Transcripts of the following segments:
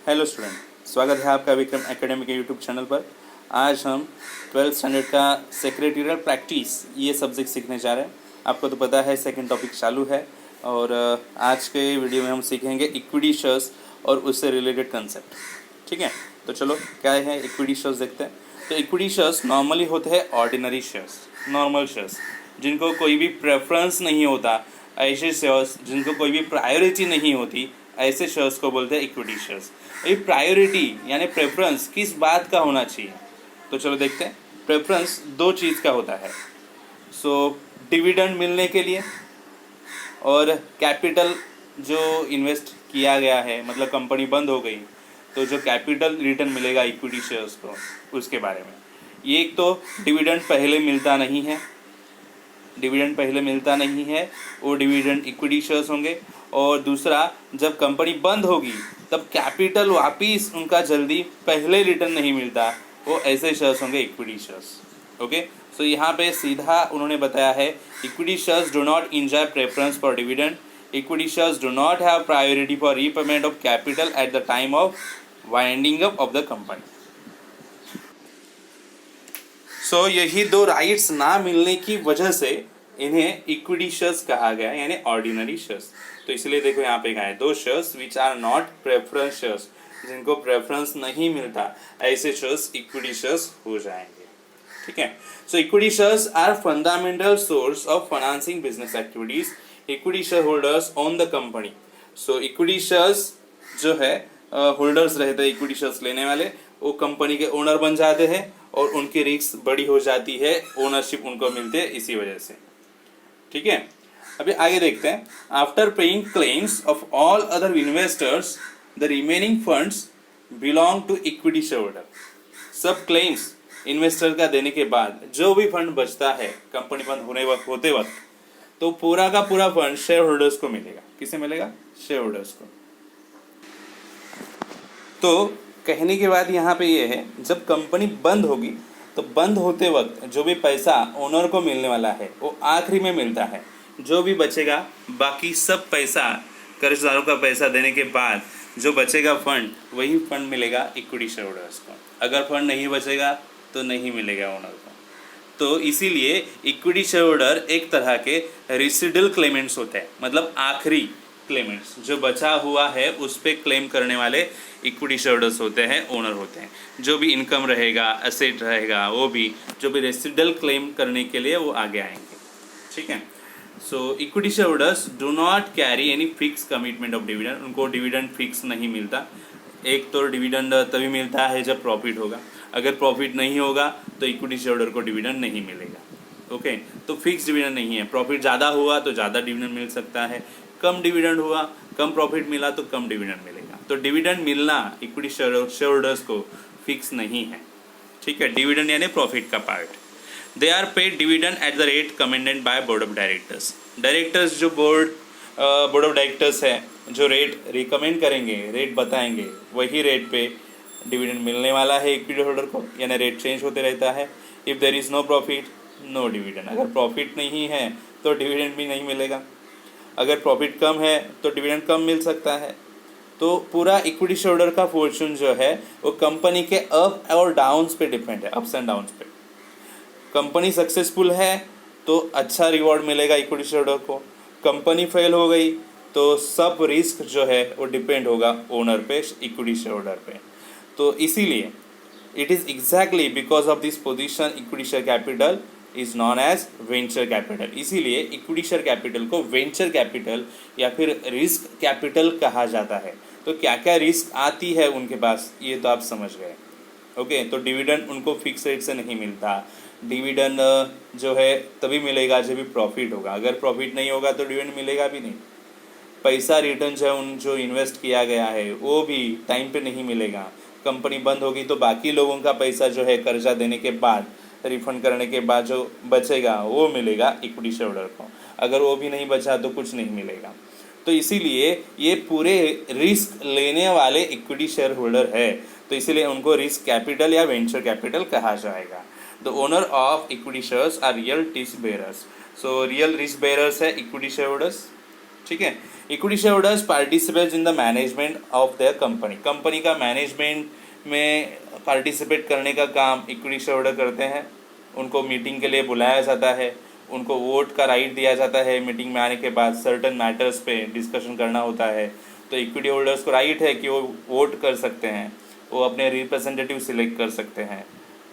Hello student, स्वागत है आपका विक्रम एकेडमी के यूट्यूब चैनल पर। आज हम 12th स्टैंडर्ड का सेक्रेटरियल प्रैक्टिस ये सब्जेक्ट सीखने जा रहे हैं। आपको तो पता है सेकंड टॉपिक चालू है और आज के वीडियो में हम सीखेंगे इक्विटी शेयर्स और उससे रिलेटेड कंसेप्ट। ठीक है, तो चलो क्या है इक्विटी शेयर्स देखते हैं। तो इक्विटी शेयर्स नॉर्मली होते हैं ऑर्डिनरी शेयर्स, नॉर्मल शेयर्स जिनको कोई भी प्रेफरेंस नहीं होता, ऐसे शेयर्स जिनको कोई भी प्रायोरिटी नहीं होती, ऐसे शेयर्स को बोलते हैं इक्विटी शेयर्स। ये प्रायोरिटी यानी प्रेफरेंस किस बात का होना चाहिए, तो चलो देखते हैं। प्रेफरेंस दो चीज़ का होता है, डिविडेंड मिलने के लिए और कैपिटल जो इन्वेस्ट किया गया है, मतलब कंपनी बंद हो गई तो जो कैपिटल रिटर्न मिलेगा इक्विटी शेयर्स को, उसके बारे में। ये एक तो डिविडेंड पहले मिलता नहीं है, वो डिविडेंड इक्विटी शेयर्स होंगे। और दूसरा, जब कंपनी बंद होगी तब कैपिटल वापिस उनका जल्दी पहले रिटर्न नहीं मिलता, वो ऐसे शेयर्स होंगे इक्विटी शेयर्स। ओके, सो यहाँ पे सीधा उन्होंने बताया है equity shares do not enjoy preference for dividend, equity shares do not have priority for repayment of capital at the time of winding up of the company. So यही दो rights ना मिलने की वजह से इन्हें इक्विटी शेयर्स कहा गया, यानी ऑर्डिनरी शेयर्स। तो इसलिए देखो यहाँ पे कहा है दो shares which are not preference shares, जिनको प्रेफरेंस नहीं मिलता, ऐसे शेयर्स इक्विटी शेयर्स हो जाएंगे। ठीक है, so equity shares are fundamental source of financing business activities, equity share holders own the company. So equity shares जो है होल्डर्स रहते हैं, इक्विटी शेयर्स लेने वाले, वो कंपनी के ओनर बन जाते हैं और उनकी रिस्क बड़ी हो जाती है, ओनरशिप उनको मिलते है इसी वजह से। ठीक है, अभी आगे देखते हैं। After paying claims of all other investors the remaining funds belong to equity share holder. सब क्लेम्स इन्वेस्टर का देने के बाद जो भी फंड बचता है कंपनी बंद होते वक्त, तो पूरा का पूरा फंड शेयर होल्डर्स को मिलेगा। किसे मिलेगा? शेयर होल्डर्स को। तो कहने के बाद यहाँ पे ये है, जब कंपनी बंद होगी तो बंद होते वक्त जो भी पैसा ओनर को मिलने वाला है वो आखिरी में मिलता है। जो भी बचेगा, बाकी सब पैसा कर्जदारों का पैसा देने के बाद जो बचेगा फंड, वही फंड मिलेगा इक्विटी शेयर होल्डर्स को। अगर फंड नहीं बचेगा तो नहीं मिलेगा ओनर को। तो इसीलिए इक्विटी शेयर होल्डर एक तरह के रेसिडुअल क्लेमेंट्स होते हैं, मतलब आखिरी क्लेमेंट्स, जो बचा हुआ है उस पर क्लेम करने वाले इक्विटी शेयर होल्डर्स होते हैं, ओनर होते हैं। जो भी इनकम रहेगा, एसेट रहेगा, वो भी जो भी रेसिडुअल क्लेम करने के लिए वो आगे आएंगे। ठीक है, so equity share holders do not carry any fix commitment of dividend, उनको डिविडेंड फिक्स नहीं मिलता। एक तो डिविडेंड तभी मिलता है जब प्रॉफिट होगा, अगर प्रॉफिट नहीं होगा तो इक्विटी शेयर होल्डर को डिविडेंड नहीं मिलेगा। ओके, तो फिक्स डिविडेंड नहीं है। प्रॉफिट ज़्यादा हुआ तो ज़्यादा डिविडेंड मिल सकता है, कम डिविडेंड हुआ, कम प्रॉफिट मिला तो कम डिविडेंड मिलेगा। तो डिविडेंड मिलना इक्विटी शेयर होल्डर्स को फिक्स नहीं है। ठीक है, डिविडेंड यानी प्रॉफिट का part. They are paid dividend at the rate commended by board of directors. Directors जो बोर्ड ऑफ डायरेक्टर्स है, जो रेट रिकमेंड करेंगे, रेट बताएंगे, वही रेट पे डिविडेंड मिलने वाला है इक्विटी होल्डर को, यानी रेट चेंज होते रहता है। If there is no profit, no dividend. अगर प्रॉफिट नहीं है तो डिविडेंड भी नहीं मिलेगा। अगर प्रॉफिट कम है तो डिविडेंड कम मिल सकता है। तो पूरा इक्विटी शेयर होल्डर का फॉर्चून जो है वो कंपनी के अप और डाउन्स पे डिपेंड है, अप्स एंड डाउन्स पे। कंपनी सक्सेसफुल है तो अच्छा रिवॉर्ड मिलेगा इक्विटी शेयर होल्डर को, कंपनी फेल हो गई तो सब रिस्क जो है वो डिपेंड होगा ओनर पे, इक्विटी शेयर होल्डर पे। तो इसीलिए it is exactly because of this position equity share capital is known as venture capital. इसीलिए इक्विटी शेयर कैपिटल को वेंचर कैपिटल या फिर रिस्क कैपिटल कहा जाता है। तो क्या क्या रिस्क आती है उनके पास, ये तो आप समझ गए। ओके, तो डिविडेंड उनको फिक्स रेट से नहीं मिलता। डिविडेंड जो है तभी मिलेगा जब भी प्रॉफिट होगा, अगर प्रॉफिट नहीं होगा तो डिविडेंड मिलेगा भी नहीं। पैसा रिटर्न जो है उन जो इन्वेस्ट किया गया है वो भी टाइम पे नहीं मिलेगा। कंपनी बंद होगी तो बाकी लोगों का पैसा जो है कर्जा देने के बाद, रिफंड करने के बाद जो बचेगा वो मिलेगा इक्विटी शेयर होल्डर को। अगर वो भी नहीं बचा तो कुछ नहीं मिलेगा। तो इसीलिए ये पूरे रिस्क लेने वाले इक्विटी शेयर होल्डर है, तो इसीलिए उनको रिस्क कैपिटल या वेंचर कैपिटल कहा जाएगा। The owner of equity shares are real risk bearers. So real risk bearers है इक्विटी शेयर होल्डर्स। ठीक है। Equity share holders participate in the management of their company, company का management में participate करने का काम इक्विटी शेयर होल्डर करते हैं। उनको मीटिंग के लिए बुलाया जाता है, उनको वोट का राइट दिया जाता है, मीटिंग में आने के बाद सर्टन मैटर्स पे डिस्कशन करना होता है। तो इक्विटी होल्डर्स को राइट है कि वो वोट कर सकते हैं, वो अपने रिप्रेजेंटेटिव सिलेक्ट कर सकते हैं।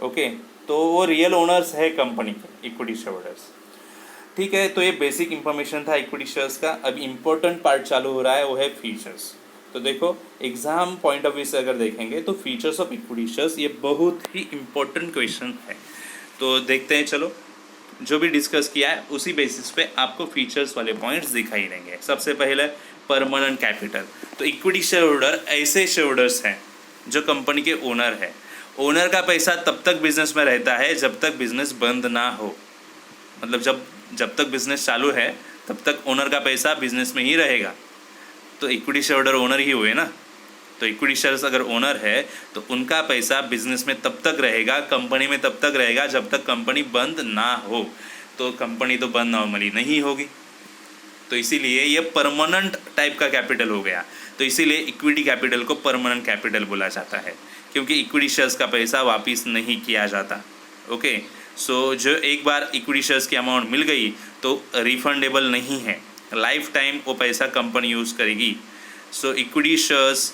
ओके, तो वो रियल ओनर्स है कंपनी के, इक्विटी शेयर होल्डर्स। ठीक है, तो ये बेसिक इंफॉर्मेशन था इक्विटी शेयर्स का। अब इम्पोर्टेंट पार्ट चालू हो रहा है, वो है फीचर्स। तो देखो, एग्जाम पॉइंट ऑफ व्यू से अगर देखेंगे तो फीचर्स ऑफ इक्विटी शेयर्स ये बहुत ही इम्पोर्टेंट क्वेश्चन है। तो देखते हैं, चलो जो भी डिस्कस किया है उसी बेसिस पे आपको फीचर्स वाले पॉइंट्स दिखाई देंगे। सबसे पहले परमानेंट कैपिटल। तो इक्विटी शेयर होल्डर ऐसे शेयर होल्डर्स हैं जो कंपनी के ओनर है। ओनर का पैसा तब तक बिजनेस में रहता है जब तक बिजनेस बंद ना हो, मतलब जब तक बिजनेस चालू है तब तक ओनर का पैसा बिजनेस में ही रहेगा। तो इक्विटी शेयर होल्डर ओनर ही हुए ना। तो इक्विटी शेयर्स अगर ओनर है तो उनका पैसा बिजनेस में तब तक रहेगा, कंपनी में तब तक रहेगा जब तक कंपनी बंद ना हो। तो कंपनी तो बंद नॉर्मली नहीं होगी, तो इसीलिए ये परमानेंट टाइप का कैपिटल हो गया। तो इसीलिए इक्विटी कैपिटल को परमानेंट कैपिटल बोला जाता है, क्योंकि इक्विटी शेयर्स का पैसा वापस नहीं किया जाता। ओके, सो जो एक बार इक्विटी शेयर्स की अमाउंट मिल गई तो रिफंडेबल नहीं है, लाइफ टाइम वो पैसा कंपनी यूज़ करेगी। सो इक्विटी शेयर्स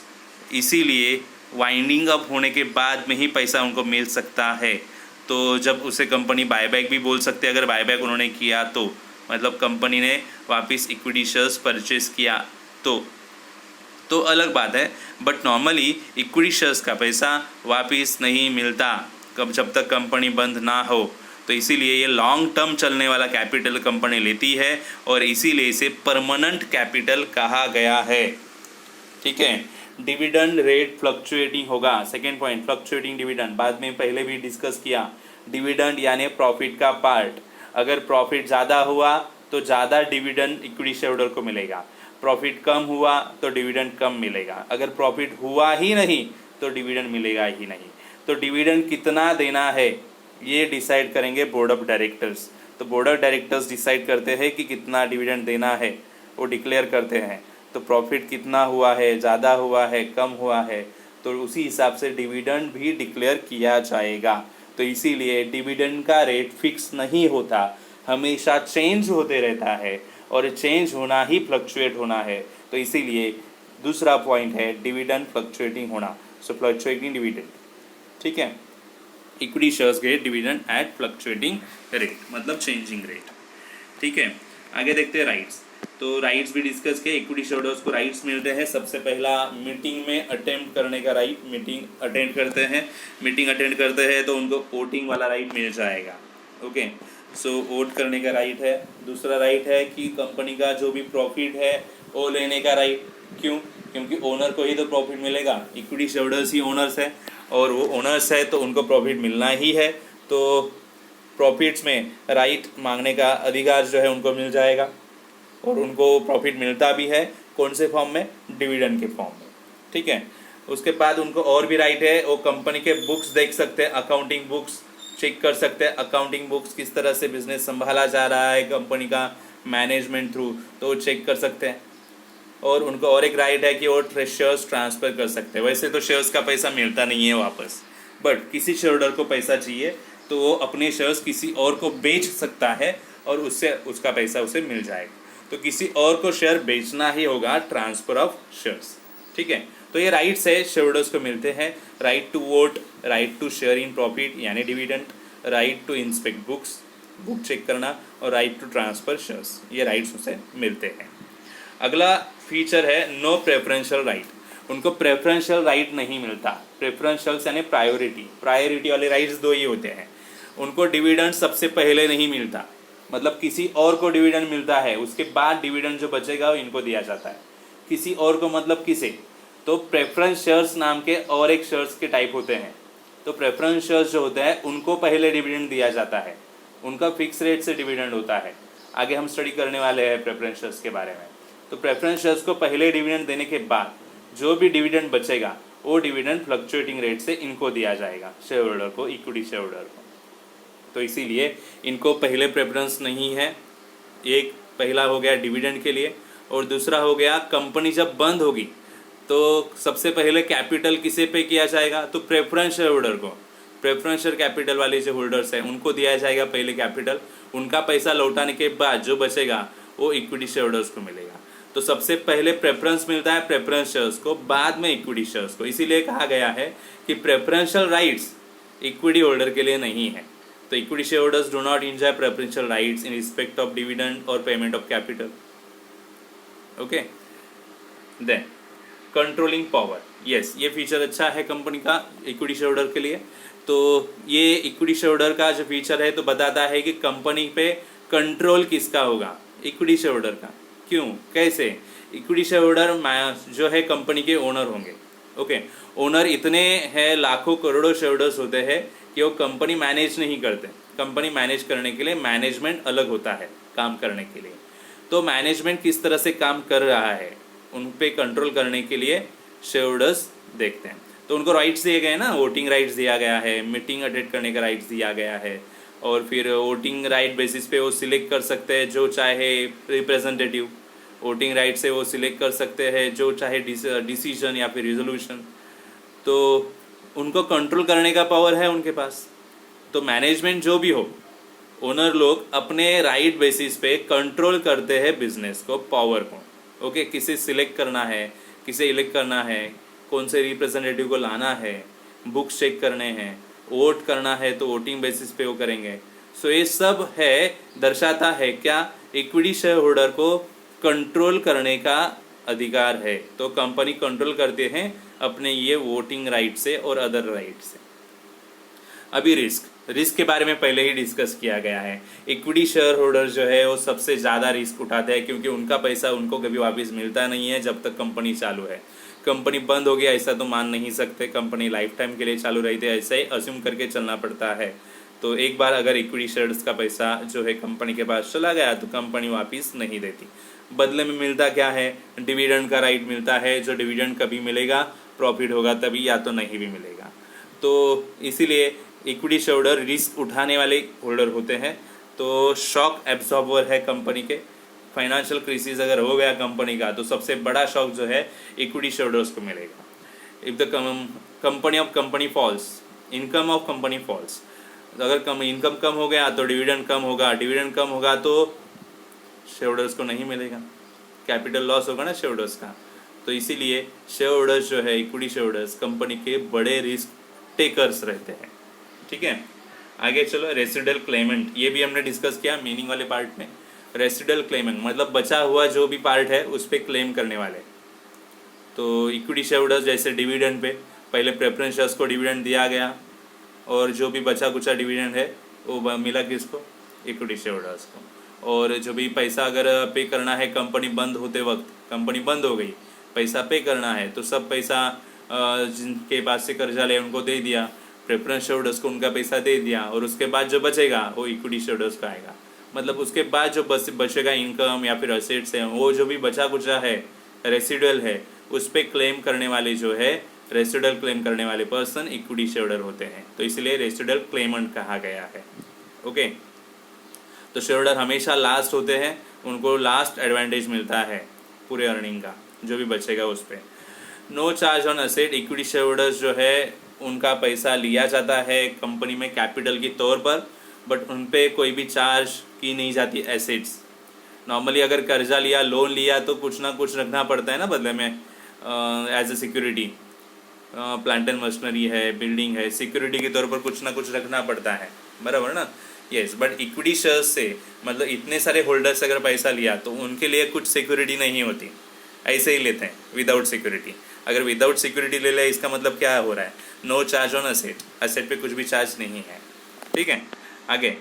इसीलिए वाइंडिंग अप होने के बाद में ही पैसा उनको मिल सकता है। तो जब उसे कंपनी बायबैक भी बोल सकते हैं, अगर बायबैक उन्होंने किया तो मतलब कंपनी ने वापस इक्विटी शेयर्स परचेस किया तो अलग बात है। बट नॉर्मली इक्विटी शेयर्स का पैसा वापस नहीं मिलता जब तक कंपनी बंद ना हो। तो इसीलिए ये लॉन्ग टर्म चलने वाला कैपिटल कंपनी लेती है और इसीलिए इसे परमानेंट कैपिटल कहा गया है। ठीक है, डिविडेंड रेट फ्लक्चुएटिंग होगा। सेकेंड पॉइंट, फ्लक्चुएटिंग डिविडेंड, बाद में पहले भी डिस्कस किया। डिविडेंड यानी प्रॉफिट का पार्ट। अगर प्रॉफिट ज़्यादा हुआ तो ज़्यादा डिविडेंड इक्विटी शेयर होल्डर को मिलेगा, प्रॉफिट कम हुआ तो डिविडेंड कम मिलेगा, अगर प्रॉफिट हुआ ही नहीं तो डिविडेंड मिलेगा ही नहीं। तो डिविडेंड कितना देना है ये डिसाइड करेंगे बोर्ड ऑफ डायरेक्टर्स। तो बोर्ड ऑफ डायरेक्टर्स डिसाइड करते हैं कि कितना डिविडेंड देना है, वो डिक्लेयर करते हैं। तो प्रॉफिट कितना हुआ है, ज़्यादा हुआ है, कम हुआ है, तो उसी हिसाब से डिविडेंड भी डिक्लेयर किया जाएगा। तो इसीलिए डिविडेंड का रेट फिक्स नहीं होता, हमेशा चेंज होते रहता है और चेंज होना ही फ्लक्चुएट होना है। तो इसीलिए दूसरा पॉइंट है डिविडेंड फ्लक्चुएटिंग होना। सो फ्लक्चुएटिंग डिविडेंड, ठीक है। Equity shares get dividend at fluctuating rate, मतलब चेंजिंग रेट। ठीक है, आगे देखते हैं राइट्स। तो राइट्स भी डिस्कस किए। इक्विटी शेयरहोल्डर्स को राइट्स मिलते हैं। सबसे पहला मीटिंग में अटेंड करने का राइट, मीटिंग अटेंड करते हैं तो उनको वोटिंग वाला राइट मिल जाएगा। ओके, सो वोट करने का राइट है। दूसरा राइट है कि कंपनी का जो भी प्रॉफिट है वो लेने का राइट। क्यों? क्योंकि ओनर को ही तो प्रॉफिट मिलेगा, इक्विटी शेयरहोल्डर्स ही ओनर्स है और वो ओनर्स है तो उनको प्रॉफिट मिलना ही है। तो प्रॉफिट्स में राइट मांगने का अधिकार जो है उनको मिल जाएगा और उनको प्रॉफिट मिलता भी है। कौन से फॉर्म में? डिविडेंड के फॉर्म में। ठीक है, उसके बाद उनको और भी राइट है, वो कंपनी के बुक्स देख सकते हैं, अकाउंटिंग बुक्स चेक कर सकते हैं, अकाउंटिंग बुक्स किस तरह से बिजनेस संभाला जा रहा है कंपनी का मैनेजमेंट थ्रू, तो वो चेक कर सकते हैं। और उनको और एक राइट है कि वो शेयर्स ट्रांसफ़र कर सकते हैं। वैसे तो शेयर्स का पैसा मिलता नहीं है वापस, बट किसी शेयर होल्डर को पैसा चाहिए तो वो अपने शेयर्स किसी और को बेच सकता है और उससे उसका पैसा उसे मिल जाएगा। तो किसी और को शेयर बेचना ही होगा, ट्रांसफ़र ऑफ शेयर्स। ठीक है, तो ये राइट्स है शेयर होल्डर्स को मिलते हैं। Right to vote, right to share in profit यानी dividend, right to inspect books, book check करना, और राइट टू ट्रांसफ़र शेयर्स, ये राइट्स उसे मिलते हैं। अगला फीचर है नो प्रेफरेंशियल राइट। उनको प्रेफरेंशियल राइट नहीं मिलता। प्रेफरेंशियल्स यानी प्रायोरिटी वाले राइट्स दो ही होते हैं। उनको डिविडेंड सबसे पहले नहीं मिलता, मतलब किसी और को डिविडेंड मिलता है, उसके बाद डिविडेंड जो बचेगा वो इनको दिया जाता है। किसी और को मतलब किसे? तो प्रेफरेंस शेयर्स नाम के और एक शेयर्स के टाइप होते हैं। तो प्रेफरेंस शेयर्स जो होते हैं उनको पहले डिविडेंड दिया जाता है, उनका फिक्स रेट से डिविडेंड होता है। आगे हम स्टडी करने वाले हैं प्रेफरेंस शेयर्स के बारे में। तो प्रेफरेंस शेयर्स को पहले डिविडेंड देने के बाद जो भी डिविडेंड बचेगा वो डिविडेंड फ्लक्चुएटिंग रेट से इनको दिया जाएगा, शेयर होल्डर को, इक्विटी शेयर होल्डर को। तो इसीलिए इनको पहले प्रेफरेंस नहीं है। एक पहला हो गया डिविडेंड के लिए, और दूसरा हो गया कंपनी जब बंद होगी तो सबसे पहले कैपिटल किसे पे किया जाएगा, तो प्रेफरेंस शेयर होल्डर को, प्रेफरेंस शेयर कैपिटल वाले जो होल्डर्स हैं उनको दिया जाएगा पहले कैपिटल। उनका पैसा लौटाने के बाद जो बचेगा वो इक्विटी शेयर होल्डर्स को मिलेगा। तो सबसे पहले प्रेफरेंस मिलता है प्रेफरेंस शेयर्स को, बाद में इक्विटी शेयर्स को। इसीलिए कहा गया है कि प्रेफरेंशियल राइट्स इक्विटी होल्डर के लिए नहीं है। तो equity share holders do not enjoy preferential rights in respect of dividend और payment of capital. Okay, then controlling power, yes ये फीचर अच्छा है कंपनी का इक्विटी शेयर होल्डर के लिए। तो ये इक्विटी शेयर होल्डर का जो फीचर है तो बताता है कि कंपनी पे कंट्रोल किसका होगा, इक्विटी शेयर होल्डर का। क्यों, कैसे, इक्विटी शेयर होल्डर जो है कंपनी के ओनर होंगे। ओके, ओनर इतने हैं, लाखों करोड़ों शेयर होल्डर्स होते हैं कि वो कंपनी मैनेज नहीं करते। कंपनी मैनेज करने के लिए मैनेजमेंट अलग होता है काम करने के लिए। तो मैनेजमेंट किस तरह से काम कर रहा है उन पे कंट्रोल करने के लिए शेयर होल्डर्स देखते हैं। तो उनको राइट्स दिए गए ना, वोटिंग राइट्स दिया गया है, मीटिंग अटेंड करने का राइट्स दिया गया है, और फिर वोटिंग राइट बेसिस पे वो सिलेक्ट कर सकते हैं जो चाहे रिप्रेजेंटेटिव, वोटिंग राइट से वो सिलेक्ट कर सकते हैं जो चाहे डिसीजन या फिर रिजोल्यूशन। तो उनको कंट्रोल करने का पावर है उनके पास। तो मैनेजमेंट जो भी हो, ओनर लोग अपने राइट बेसिस पे कंट्रोल करते हैं बिजनेस को, पावर को। ओके, किसे सिलेक्ट करना है, किसे इलेक्ट करना है, कौन से रिप्रेजेंटेटिव को लाना है, बुक्स चेक करने हैं, वोट करना है तो वोटिंग बेसिस पे वो करेंगे। सो ये सब है, दर्शाता है क्या, इक्विटी शेयर होल्डर को कंट्रोल करने का अधिकार है। तो कंपनी कंट्रोल करते हैं अपने ये वोटिंग राइट से और अदर राइट से। अभी रिस्क के बारे में पहले ही डिस्कस किया गया है। इक्विटी शेयर होल्डर जो है वो सबसे ज़्यादा रिस्क उठाते हैं क्योंकि उनका पैसा उनको कभी वापस मिलता नहीं है जब तक कंपनी चालू है। कंपनी बंद हो गया ऐसा तो मान नहीं सकते, कंपनी लाइफ टाइम के लिए चालू रहती है, ऐसा ही अज्यूम करके चलना पड़ता है। तो एक बार अगर इक्विटी शेयर्स का पैसा जो है कंपनी के पास चला गया तो कंपनी वापस नहीं देती। बदले में मिलता क्या है, डिविडेंड का राइट मिलता है, जो डिविडेंड कभी मिलेगा, प्रॉफिट होगा तभी, या तो नहीं भी मिलेगा। तो इसीलिए इक्विटी शेयर होल्डर रिस्क उठाने वाले होल्डर होते हैं। तो शॉक एब्जॉर्बर है कंपनी के। फाइनेंशियल क्राइसिस अगर हो गया कंपनी का तो सबसे बड़ा शॉक जो है इक्विटी शेयर होल्डर्स को मिलेगा। If the company of company falls, income of company falls, अगर इनकम कम हो गया तो डिविडेंड कम होगा, डिविडेंड कम होगा तो शेयर होल्डर्स को नहीं मिलेगा, कैपिटल लॉस होगा ना शेयर होल्डर्स का। तो इसीलिए शेयर होल्डर्स जो है, इक्विटी शेयर होल्डर्स कंपनी के बड़े रिस्क टेकर्स रहते हैं। ठीक है, आगे चलो, रेसिडुअल क्लेमेंट, ये भी हमने डिस्कस किया मीनिंग वाले पार्ट में। रेसिडुअल क्लेमेंट मतलब बचा हुआ जो भी पार्ट है उस पर क्लेम करने वाले। तो इक्विटी शेयर होल्डर्स जैसे डिविडेंड पे पहले प्रेफरेंस शेयर्स को डिविडेंड दिया गया और जो भी बचा कुचा डिविडेंड है वो मिला किसको, इक्विटी शेयर होल्डर्स को। और जो भी पैसा अगर पे करना है कंपनी बंद होते वक्त, कंपनी बंद हो गई, पैसा पे करना है तो सब पैसा जिनके पास से कर्जा ले उनको दे दिया, प्रेफरेंस शेयर होल्डर्स को उनका पैसा दे दिया, और उसके बाद जो बचेगा वो इक्विटी शेयर होल्डर्स का आएगा। मतलब उसके बाद जो बचेगा इनकम या फिर असेट्स हैं, वो जो भी बचा कुचा है, रेसिडुअल है, उस पर क्लेम करने वाले जो है, रेसिडुअल क्लेम करने वाले पर्सन इक्विटी शेयर होल्डर होते हैं। तो इसलिए रेसिडुअल क्लेमेंट कहा गया है। ओके, तो शेयर होल्डर हमेशा लास्ट होते हैं, उनको लास्ट एडवांटेज मिलता है पूरे अर्निंग का, जो भी बचेगा उस पर। No charge on asset, equity share holders जो है उनका पैसा लिया जाता है कंपनी में कैपिटल के तौर पर, बट उन पर कोई भी चार्ज की नहीं जाती एसेट्स। नॉर्मली अगर कर्जा लिया, लोन लिया तो कुछ ना कुछ रखना पड़ता है ना बदले में as a security. Plant and machinery है, बिल्डिंग है, सिक्योरिटी के तौर पर कुछ ना कुछ रखना पड़ता है, बराबर ना। यस, बट इक्विटी शेयर्स से मतलब इतने सारे होल्डर्स अगर पैसा लिया तो उनके लिए कुछ सिक्योरिटी नहीं होती, ऐसे ही लेते हैं विदाउट सिक्योरिटी। अगर विदाउट सिक्योरिटी ले ले इसका मतलब क्या हो रहा है, no charge on asset, asset पे कुछ भी चार्ज नहीं है। ठीक है, आगे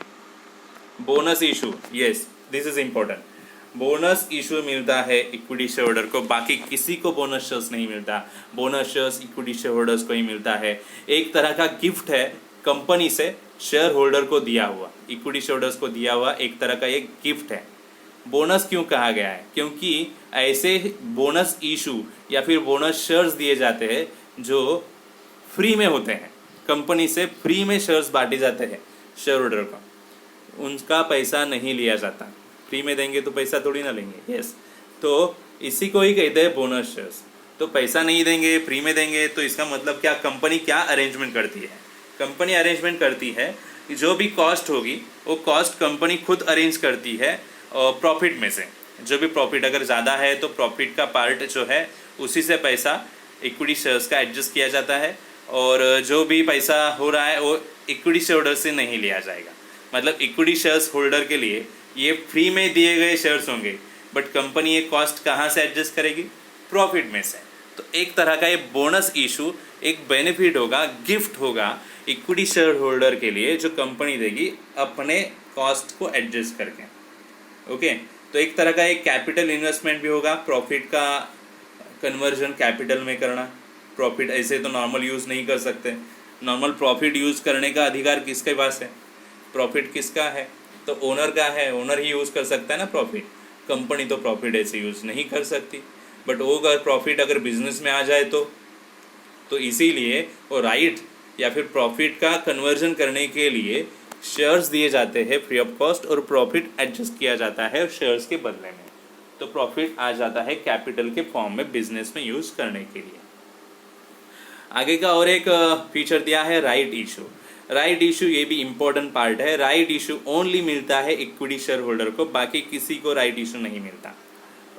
bonus issue, yes this is important. Bonus issue मिलता है इक्विटी शेयर होल्डर को, बाकी किसी को बोनस शेयर्स नहीं मिलता। Bonus shares equity share holders को ही मिलता है। एक तरह का गिफ्ट है कंपनी से शेयर होल्डर को दिया हुआ, इक्विटी शेयर होल्डर्स को दिया हुआ एक तरह का एक गिफ्ट है। बोनस क्यों कहा गया है, क्योंकि ऐसे बोनस इशू या फिर बोनस शेयर्स दिए जाते हैं जो फ्री में होते हैं, कंपनी से फ्री में शेयर्स बांटे जाते हैं शेयर होल्डर को, उनका पैसा नहीं लिया जाता। फ्री में देंगे तो पैसा थोड़ी ना लेंगे। यस, तो इसी को ही कहते हैं बोनस शेयर्स। तो पैसा नहीं देंगे, फ्री में देंगे, तो इसका मतलब क्या, कंपनी क्या अरेंजमेंट करती है, कंपनी अरेंजमेंट करती है कि जो भी कॉस्ट होगी वो कॉस्ट कंपनी खुद अरेंज करती है प्रॉफिट में से। जो भी प्रॉफिट अगर ज़्यादा है तो प्रॉफिट का पार्ट जो है उसी से पैसा इक्विटी शेयर्स का एडजस्ट किया जाता है, और जो भी पैसा हो रहा है वो इक्विटी शेयर होल्डर से नहीं लिया जाएगा। मतलब इक्विटी शेयर्स होल्डर के लिए ये फ्री में दिए गए शेयर्स होंगे, बट कंपनी ये कॉस्ट कहाँ से एडजस्ट करेगी, प्रॉफिट में से। तो एक तरह का ये बोनस इशू एक बेनिफिट होगा, गिफ्ट होगा इक्विटी शेयर होल्डर के लिए, जो कंपनी देगी अपने कॉस्ट को एडजस्ट करके। ओके, तो एक तरह का एक कैपिटल इन्वेस्टमेंट भी होगा, प्रॉफिट का कन्वर्जन कैपिटल में करना। प्रॉफिट ऐसे तो नॉर्मल यूज़ नहीं कर सकते, नॉर्मल प्रॉफिट यूज़ करने का अधिकार किसके पास है, प्रॉफिट किसका है, तो ओनर का है, ओनर ही यूज़ कर सकता है ना प्रॉफिट। कंपनी तो प्रॉफिट ऐसे यूज़ नहीं कर सकती, बट वो अगर प्रॉफिट अगर बिजनेस में आ जाए तो इसीलिए वो राइट या फिर प्रॉफिट का कन्वर्जन करने के लिए शेयर्स दिए जाते हैं फ्री ऑफ कॉस्ट, और प्रॉफिट एडजस्ट किया जाता है शेयर्स के बदले में। तो प्रॉफिट आ जाता है कैपिटल के फॉर्म में बिजनेस में यूज़ करने के लिए। आगे का और एक फीचर दिया है राइट इशू। राइट इशू ये भी इम्पोर्टेंट पार्ट है। राइट इशू ओनली मिलता है इक्विटी शेयर होल्डर को, बाकी किसी को राइट इशू नहीं मिलता।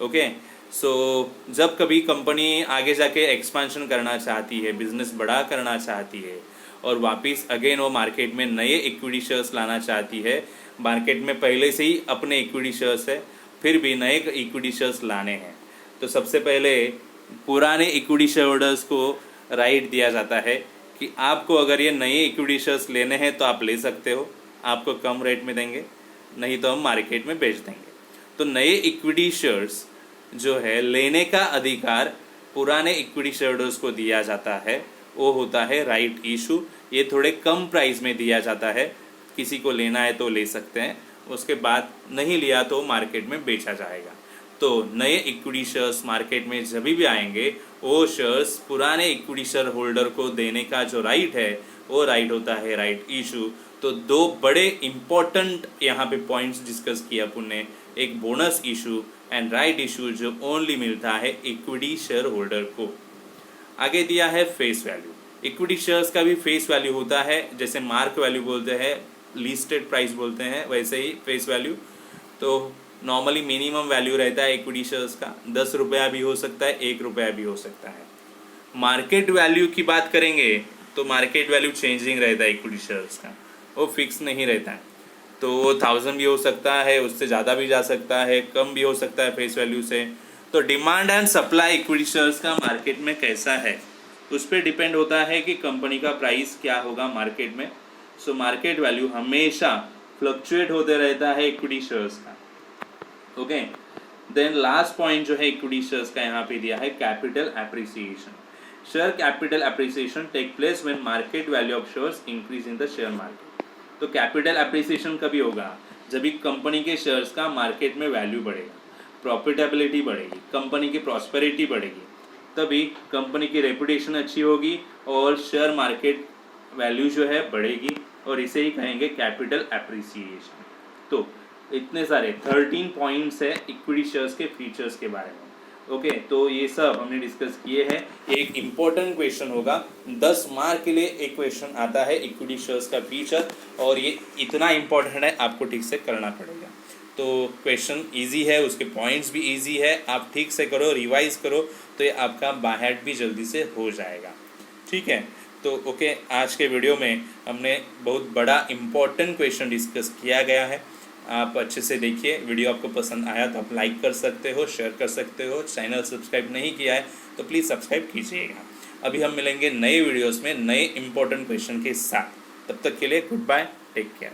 ओके, सो जब कभी कंपनी आगे जाके एक्सपांशन करना चाहती है, बिजनेस बड़ा करना चाहती है, और वापस अगेन वो मार्केट में नए इक्विटी शेयर्स लाना चाहती है, मार्केट में पहले से ही अपने इक्विटी शेयर्स है, फिर भी नए इक्विटी शेयर्स लाने हैं, तो सबसे पहले पुराने इक्विटी शेयर होल्डर्स को राइट दिया जाता है कि आपको अगर ये नए इक्विटी शेयर्स लेने हैं तो आप ले सकते हो, आपको कम रेट में देंगे, नहीं तो हम मार्केट में बेच देंगे। तो नए इक्विटी शेयर्स जो है लेने का अधिकार पुराने इक्विटी शेयर होल्डर्स को दिया जाता है, वो होता है राइट इशू। ये थोड़े कम प्राइस में दिया जाता है, किसी को लेना है तो ले सकते हैं, उसके बाद नहीं लिया तो मार्केट में बेचा जाएगा। तो नए इक्विटी शेयर्स मार्केट में जब भी आएंगे, वो शेयर्स पुराने इक्विटी शेयर होल्डर को देने का जो राइट है वो राइट होता है राइट इशू। तो दो बड़े इम्पोर्टेंट यहाँ पे पॉइंट्स डिस्कस किए अपन ने, एक bonus issue and right issue, जो ओनली मिलता है इक्विटी शेयर होल्डर को। आगे दिया है फेस वैल्यू। इक्विटी शेयर्स का भी फेस वैल्यू होता है, जैसे मार्क वैल्यू बोलते हैं, लिस्टेड प्राइस बोलते हैं, वैसे ही फेस वैल्यू। तो नॉर्मली मिनिमम वैल्यू रहता है इक्विटी शेयर्स का, 10 रुपया भी हो सकता है, 1 रुपया भी हो सकता है। मार्केट वैल्यू की बात करेंगे तो मार्केट वैल्यू चेंजिंग रहता है इक्विटी शेयर्स का, वो फिक्स नहीं रहता है। तो 1000 भी हो सकता है, उससे ज़्यादा भी जा सकता है, कम भी हो सकता है फेस वैल्यू से। तो demand and supply equity shares का मार्केट में कैसा है, उस पर डिपेंड होता है कि कंपनी का प्राइस क्या होगा मार्केट में। सो मार्केट वैल्यू हमेशा फ्लक्चुएट होते रहता है इक्विटी शेयर्स का। ओके, देन लास्ट पॉइंट जो है इक्विटी शेयर्स का यहाँ पे दिया है capital appreciation. Share capital appreciation take place when market value of shares increase in the share market. तो कैपिटल एप्रिसिएशन कभी होगा, जब भी कंपनी के शेयर्स का मार्केट में वैल्यू बढ़ेगा, प्रॉफिटेबिलिटी बढ़ेगी, कंपनी की प्रॉस्पेरिटी बढ़ेगी, तभी कंपनी की रेपुटेशन अच्छी होगी और शेयर मार्केट वैल्यू जो है बढ़ेगी, और इसे ही कहेंगे कैपिटल एप्रिसिएशन। तो इतने सारे 13 पॉइंट्स है इक्विटी शेयर्स के फीचर्स के बारे में। ओके, तो ये सब हमने डिस्कस किए हैं। एक इम्पोर्टेंट क्वेश्चन होगा, 10 मार्क के लिए एक क्वेश्चन आता है इक्विटी शेयर्स का फीचर, और ये इतना इम्पोर्टेंट है, आपको ठीक से करना पड़ेगा। तो क्वेश्चन इजी है, उसके पॉइंट्स भी इजी है, आप ठीक से करो, रिवाइज करो, तो ये आपका बाय हार्ट भी जल्दी से हो जाएगा। ठीक है, तो ओके, आज के वीडियो में हमने बहुत बड़ा इम्पोर्टेंट क्वेश्चन डिस्कस किया गया है। आप अच्छे से देखिए, वीडियो आपको पसंद आया तो आप लाइक कर सकते हो, शेयर कर सकते हो। चैनल सब्सक्राइब नहीं किया है तो प्लीज़ सब्सक्राइब कीजिएगा। अभी हम मिलेंगे नए वीडियोस में नए इम्पोर्टेंट क्वेश्चन के साथ। तब तक के लिए गुड बाय, टेक केयर।